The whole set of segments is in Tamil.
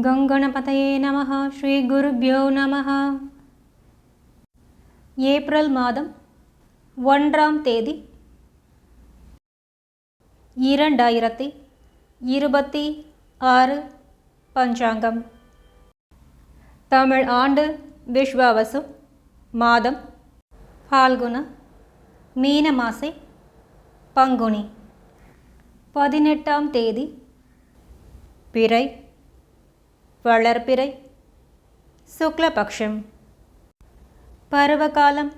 கங்கணபதயே நமः. ஸ்ரீ குருப்யோ நமः. ஏப்ரல் மாதம் 1ஆம் தேதி 2026 பஞ்சாங்கம். தமிழ் ஆண்டு விஸ்வாவசு, மாதம் பால்குண, மீன மாசை பங்குனி, 18ஆம் தேதி பிறை, வளர்பிறை, சுக்லபக்ஷம். பருவகாலம்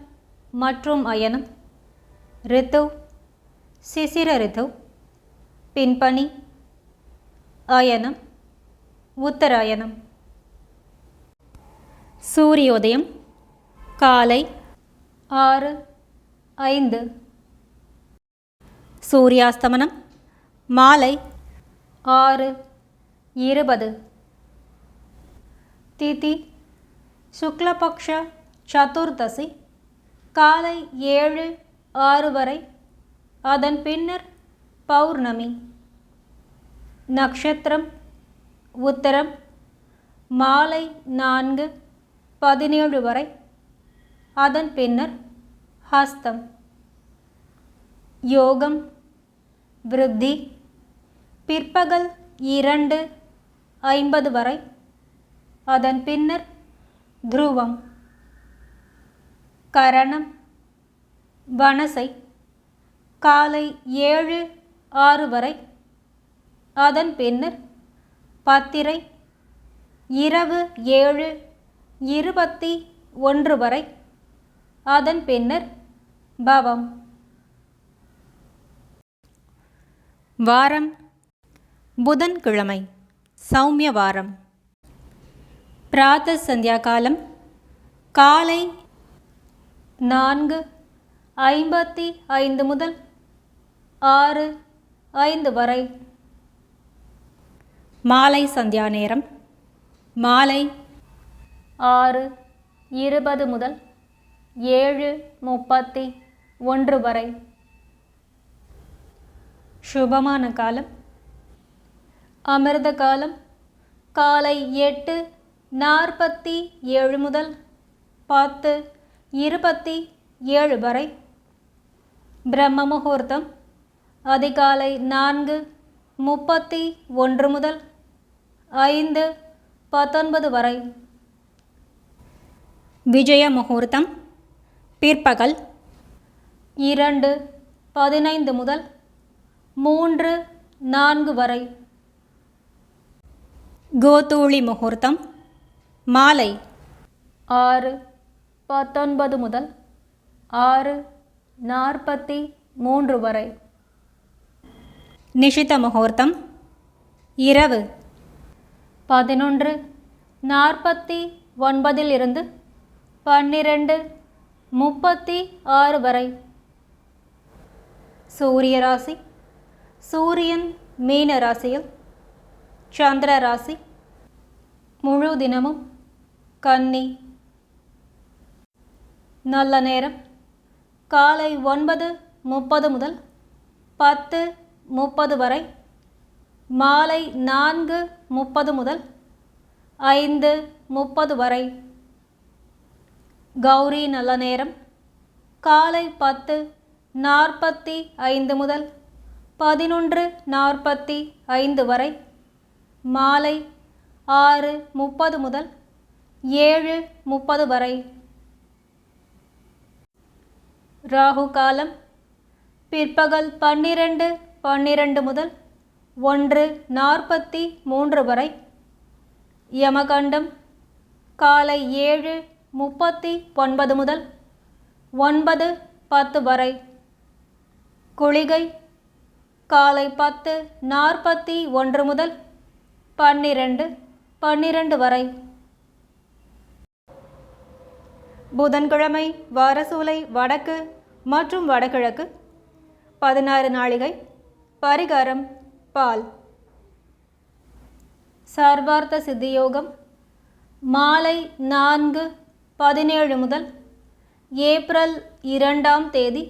மற்றும் அயனம் ரித்து சிசிர ரித்து, பின்பனி, அயனம் உத்தராயணம். சூரியோதயம் காலை 6:05, சூரியாஸ்தமனம் மாலை 6:20. திதி சுக்லபக்ஷ சதுர்தசி காலை 7:06 வரை, அதன் பின்னர் பௌர்ணமி. நக்ஷத்திரம் உத்தரம் மாலை 4:17 வரை, அதன் பின்னர் ஹஸ்தம். யோகம் விருத்தி பிற்பகல் 2:50 வரை, அதன் பின்னர் துருவம். கரணம் வனசை காலை 7:06 வரை, அதன் பின்னர் பத்திரை இரவு 7:21 வரை, அதன் பின்னர் பவம். வாரம் புதன்கிழமை, சௌமிய வாரம். பிராத்த சந்தியா காலம் காலை 4:55 முதல் 6:05 வரை. மாலை சந்தியா நேரம் மாலை 6:20 முதல் 7:31 வரை. சுபமான காலம் அமிர்த காலம் காலை 8:47 முதல் 10:27 வரை. பிரம்ம முகூர்த்தம் அதிகாலை 4:31 முதல் 5:19 வரை. விஜய முகூர்த்தம் பிற்பகல் 2:15 முதல் 3:04 வரை. கோதூளி முகூர்த்தம் மாலை 6:19 முதல் 6:43 வரை. நிஷித முகூர்த்தம் இரவு 11:49 இருந்து 12:36 வரை. சூரிய ராசி சூரியன் மீன ராசியில், சந்திர ராசி முழு தினமும் கன்னி. நல்ல நேரம் காலை 9:30 முதல் 10:30 வரை, மாலை 4:30 முதல் 5:30 வரை. கௌரி நல்ல நேரம் காலை 10:45 முதல் 11:45 வரை, மாலை 6:30 முதல் 7:30 வரை. ராகு காலம் பிற்பகல் 12:12 முதல் 1:43 வரை. யமகண்டம் காலை 7:39 முதல் 9:10 வரை. குளிகை காலை 10:41 முதல் 12:12 வரை. புதன்கிழமை வாரசூலை வடக்கு மற்றும் வடகிழக்கு 16 நாழிகை. பரிகாரம் பால். சர்வார்த்த சித்தியோகம் மாலை 4:17 முதல் ஏப்ரல் 2ஆம் தேதி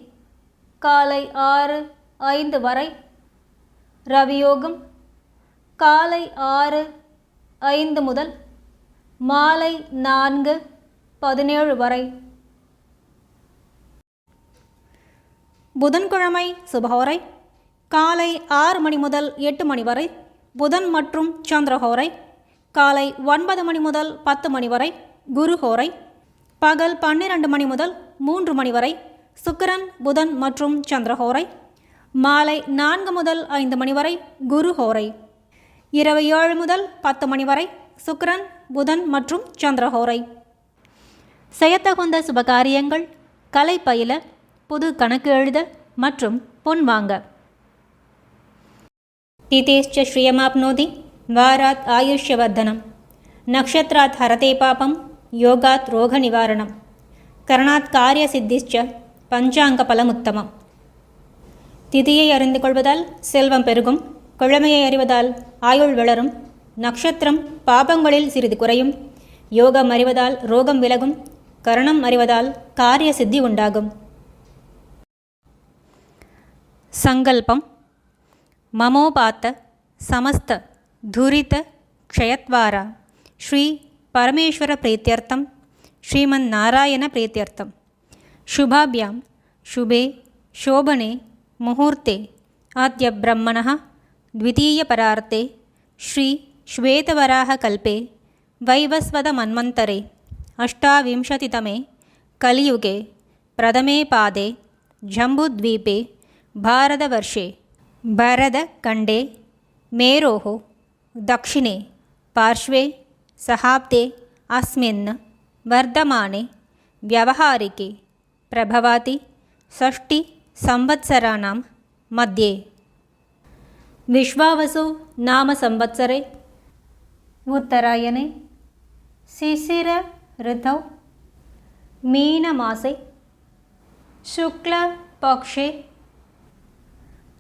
காலை 6:05 வரை. ரவியோகம் காலை 6 5 முதல் மாலை 4:17 வரை. புதன்கிழமை சுபஹோரை காலை 6 மணி முதல் 8 மணி வரை. புதன் மற்றும் சந்திரஹோரை காலை 9 மணி முதல் 10 மணி வரை. குருஹோரை பகல் 12 மணி முதல் 3 மணி வரை. சுக்கிரன் புதன் மற்றும் சந்திரஹோரை மாலை 4 முதல் 5 மணி வரை. குருஹோரை இரவு 7 முதல் 10 மணி வரை. சுக்கிரன் புதன் மற்றும் சந்திரஹோரை. செய்யத்தகுந்த சுபகாரியங்கள்: கலை பயில, புது கணக்கு எழுத மற்றும் பொன் வாங்க. திதேஷ்ச ஸ்ரீயமாப்னோதி வாராத் ஆயுஷ்யவர்தனம் நக்ஷத்ராத் ஹரதே பாபம் யோகாத் ரோக நிவாரணம் கரணாத் காரிய சித்திஷ்ச பஞ்சாங்க பலமுத்தமம். திதியை அறிந்து கொள்வதால் செல்வம் பெருகும். கிழமையை அறிவதால் ஆயுள் வளரும். நக்ஷத்திரம் பாபங்களில் சிறிது குறையும். யோகம் அறிவதால் ரோகம் விலகும். கரணம் அறிவதால் காரிய சித்தி உண்டாகும். சங்கல்பம்: மமோபாத்த சமஸ்த துரித க்ஷயத்வாரா ஸ்ரீ பரமேஸ்வர பிரீத்யர்த்தம் ஸ்ரீமன் நாராயண பிரீத்யர்த்தம் शुभाभ्यां शुभे शोभने मुहूर्ते आद्य ब्रह्मणः द्वितीयपरार्ते श्री श्वेतवराहकल्पे वैवस्वतमन्वन्तरे अष्टाविंशतितमे कलियुगे प्रथमे पादे जम्बूद्वीपे भारतवर्षे भरतखण्डे मेरोः दक्षिणे पार्श्वे सहाब्दे अस्मिन् वर्धमाने व्यावहारिके प्रभवाति षष्टि संवत्सराणां मध्ये विश्वावसु नाम संवत्सरे उत्तरायणे शिशिर ऋतौ मीनमासे शुक्लपक्षे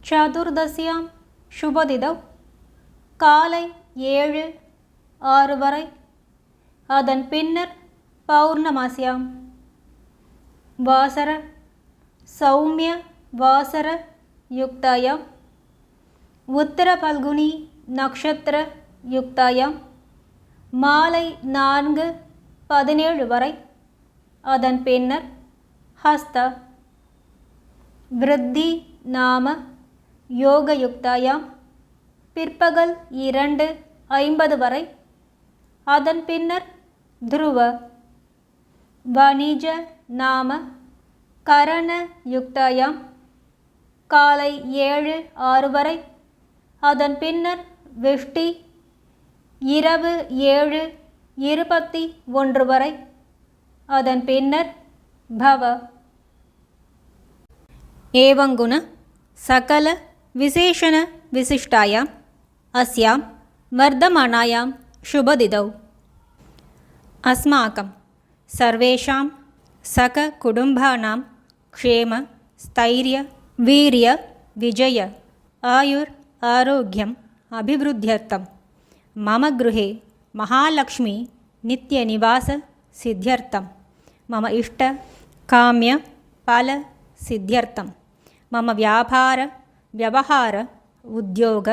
चतुर्दश्यां शुभतिथौ காலை 7:06 வரை. அதன் பின்னர் பௌர்ணமாசியாம். வாசர சௌமிய வாசர யுக்தாயாம் உத்தர பல்குனி நக்ஷத்திர யுக்தாயாம் மாலை 4:17 வரை. அதன் பின்னர் ஹஸ்த விருத்தி நாம யோகயுக்தாயாம் பிற்பகல் 2:50 வரை. அதன் பின்னர் துருவ வணிஜ நாம கரண யுக்தாயாம் காலை 7:06 வரை. அதன் பின்னர் விஷ்டி இரவு 7:21 வரை. அதன் பின்னர் பவ. ஏவங்குண சகல விசேஷண விசிஷ்டாயாம் அஸ்யாம் வர்தமானாயாம் शुभदिदौ अस्माकं सर्वेषां सककुटुम्बानां क्षेम स्थैर्य वीर्य विजय आयुर् आरोग्यम् अभिवृद्ध्यर्थं मम गृहे महालक्ष्मी नित्यनिवास सिद्ध्यर्थं मम इष्ट काम्य फल सिद्ध्यर्थं मम व्यापार व्यवहार उद्योग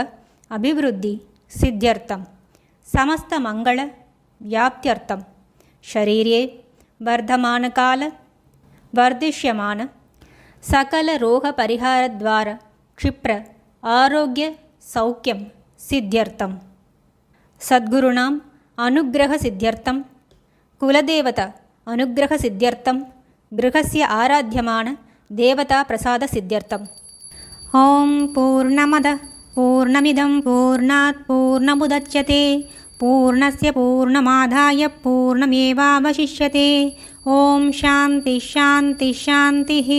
अभिवृद्धि सिद्ध्यर्थं समस्त मंगल व्याप्त्यर्थं शरीरे वर्धमानकाल वर्धिष्यमान सकल रोग परिहार द्वारा क्षिप्र आरोग्य सौख्यं सिद्ध्यर्थं सद्गुरुणाम् अनुग्रह सिद्ध्यर्थं कुलदेवता अनुग्रह सिद्ध्यर्थं गृहस्य आराध्यमान देवता प्रसाद सिद्ध्यर्थम् ओम पूर्णमदः पूर्णमिदं पूर्णात् पूर्णमुदच्यते पूर्णस्य पूर्णमादाय पूर्णमेवावशिष्यते. ओम शांति शांति शांतिः.